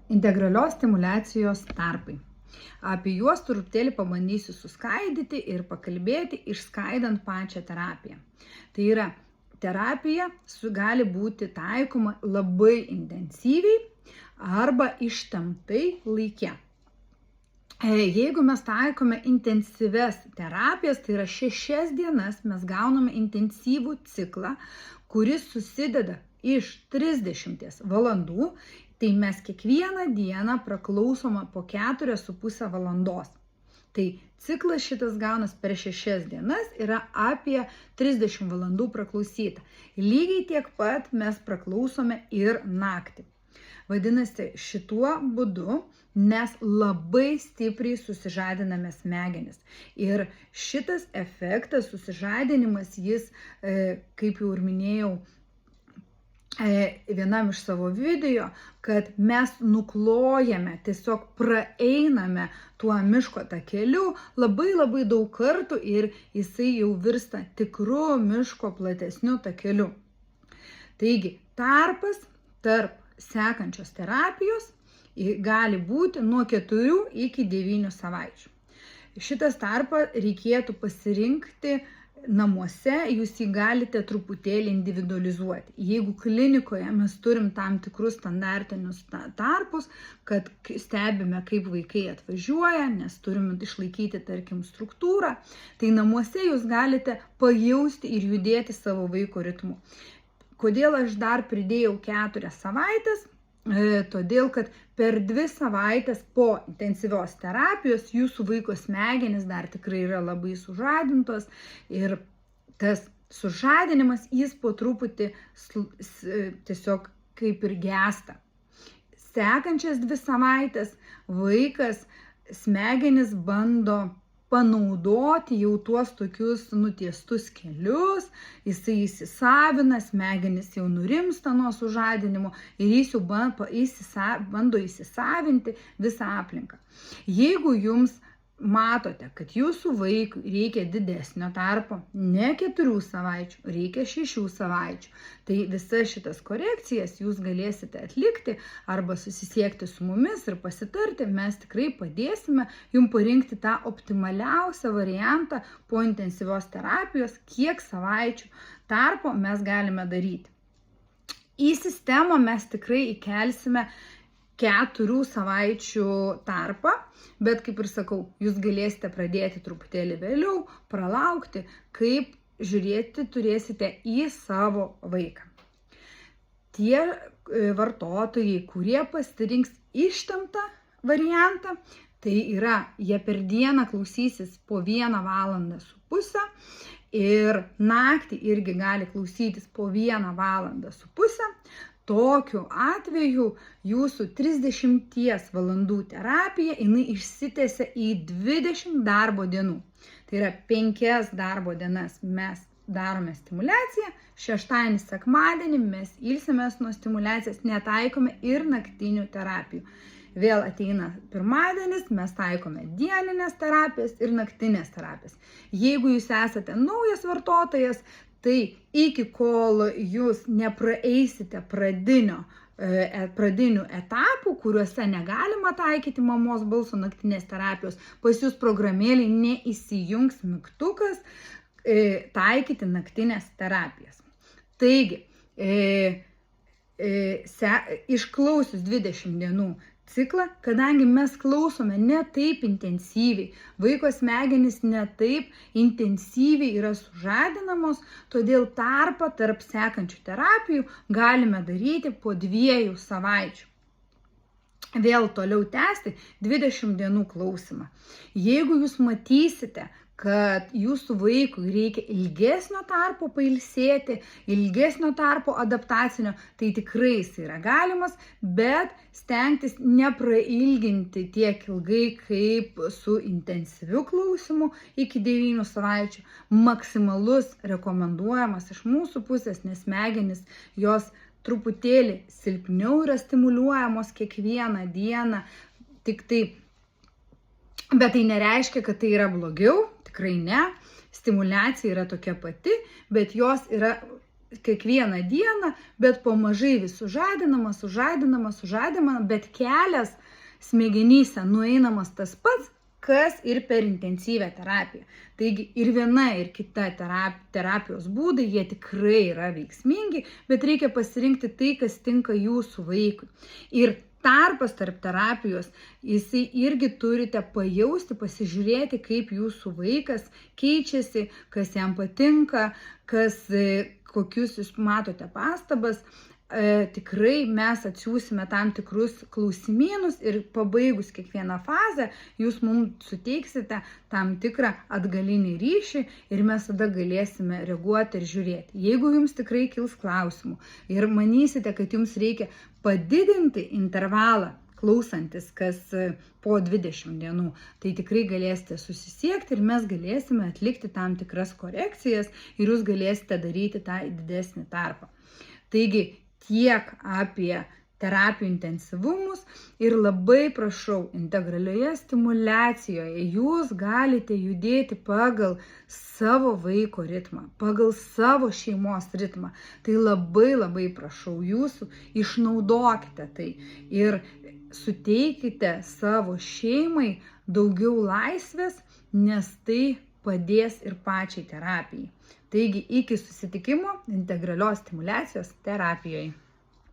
Integralios stimuliacijos tarpai. Apie juos truputėlį pabandysiu suskaidyti ir pakalbėti, išskaidant pačią terapiją. Tai yra, terapija gali būti taikoma labai intensyviai arba ištemptai laike. Jeigu mes taikome intensyves terapijas, tai yra 6 dienas, mes gauname intensyvų ciklą, kuris susideda iš 30 valandų, tai mes kiekvieną dieną praklausome po 4,5 valandos. Tai ciklas šitas gaunas per 6 dienas yra apie 30 valandų praklausyta. Lygiai tiek pat mes praklausome ir naktį. Vadinasi, šituo būdu mes labai stipriai susižadiname smegenis. Ir šitas efektas, susižadinimas, jis, kaip jau ir minėjau, vienam iš savo video, kad mes nuklojame, tiesiog praeiname tuo miško takeliu labai daug kartų ir jisai jau virsta tikru miško platesniu takeliu. Taigi, tarpas tarp sekančios terapijos gali būti nuo 4 iki 9 savaičių. Šitas tarpą reikėtų pasirinkti namuose, jūs jį galite truputėlį individualizuoti. Jeigu klinikoje mes turim tam tikrus standartinius tarpus, kad stebime, kaip vaikai atvažiuoja, nes turime išlaikyti, tarkim, struktūrą, tai namuose jūs galite pajausti ir judėti savo vaiko ritmu. Kodėl aš dar pridėjau 4 savaitės? Todėl, kad per 2 savaitės po intensyvios terapijos jūsų vaiko smegenys dar tikrai yra labai sužadintos ir tas sužadinimas jis po truputį tiesiog kaip ir gęsta. Sekančias 2 savaitės vaikas smegenys bando panaudoti jau tuos tokius nutiestus kelius, jisai įsisavina, smegenys jau nurimsta nuo sužadinimo ir jis jau bando įsisavinti visą aplinką. Jeigu jums matote, kad jūsų vaikui reikia didesnio tarpo, ne 4 savaičių, reikia 6 savaičių, tai visas šitas korekcijas jūs galėsite atlikti arba susisiekti su mumis ir pasitarti, mes tikrai padėsime jums parinkti tą optimaliausią variantą po intensyvios terapijos, kiek savaičių tarpo mes galime daryti. Į sistemą mes tikrai įkelsime 4 savaičių tarpą, bet kaip ir sakau, jūs galėsite pradėti truputėlį vėliau, pralaukti, kaip žiūrėti turėsite į savo vaiką. Tie vartotojai, kurie pasirinks ištemptą variantą, tai yra, jie per dieną klausysis po 1,5 valandą ir naktį irgi gali klausytis po 1,5 valandą. Tokiu atveju jūsų 30 valandų terapija išsitęsia į 20 darbo dienų. Tai yra 5 darbo dienas mes darome stimuliaciją, šeštadienį, sekmadienį mes ilsimės nuo stimuliacijos, netaikome ir naktinių terapijų. Vėl ateina pirmadienis, mes taikome dieninės terapijas ir naktinės terapijas. Jeigu jūs esate naujas vartotojas, tai iki kol jūs nepraeisite pradinių etapų, kuriuose negalima taikyti mamos balso naktinės terapijos, pas jūs programėlėje neįsijungs mygtukas taikyti naktinės terapijas. Taigi, išklausius 20 dienų ciklą, kadangi mes klausome ne taip intensyviai, vaiko smegenys ne taip intensyviai yra sužadinamos, todėl tarpą tarp sekančių terapijų galime daryti po 2 savaičių. Vėl toliau tęsti 20 dienų klausymą. Jeigu jūs matysite, kad jūsų vaikui reikia ilgesnio tarpo pailsėti, ilgesnio tarpo adaptacinio, tai tikrai jis yra galimas, bet stengtis neprailginti tiek ilgai kaip su intensyviu klausimu iki 9 savaičių. Maksimalus rekomenduojamas iš mūsų pusės, nes smegenys jos truputėlį silpniau yra stimuliuojamos kiekvieną dieną, bet tai nereiškia, kad tai yra blogiau. Tikrai ne, stimuliacija yra tokia pati, bet jos yra kiekvieną dieną, bet pamažai vis sužadinama, bet kelias smegenyse nueinamas tas pats, kas ir per intensyvią terapiją. Taigi ir viena, ir kita terapijos būdai, jie tikrai yra veiksmingi, bet reikia pasirinkti tai, kas tinka jūsų vaikui. Ir tarpas tarp terapijos, jisai irgi turite pajausti, pasižiūrėti, kaip jūsų vaikas keičiasi, kas jam patinka, kokius jūs matote pastabas. Tikrai mes atsiųsime tam tikrus klausimynus ir pabaigus kiekvieną fazę, jūs mums suteiksite tam tikrą atgalinį ryšį ir mes tada galėsime reaguoti ir žiūrėti. Jeigu jums tikrai kils klausimų ir manysite, kad jums reikia padidinti intervalą klausantis kas po 20 dienų, tai tikrai galėsite susisiekti ir mes galėsime atlikti tam tikras korekcijas ir jūs galėsite daryti tą didesnį tarpą. Taigi, tiek apie terapijų intensyvumus ir labai prašau, integralioje stimuliacijoje jūs galite judėti pagal savo vaiko ritmą, pagal savo šeimos ritmą. Tai labai prašau jūsų, išnaudokite tai ir suteikite savo šeimai daugiau laisvės, nes tai padės ir pačiai terapijai. Taigi iki susitikimo integralios stimuliacijos terapijoje.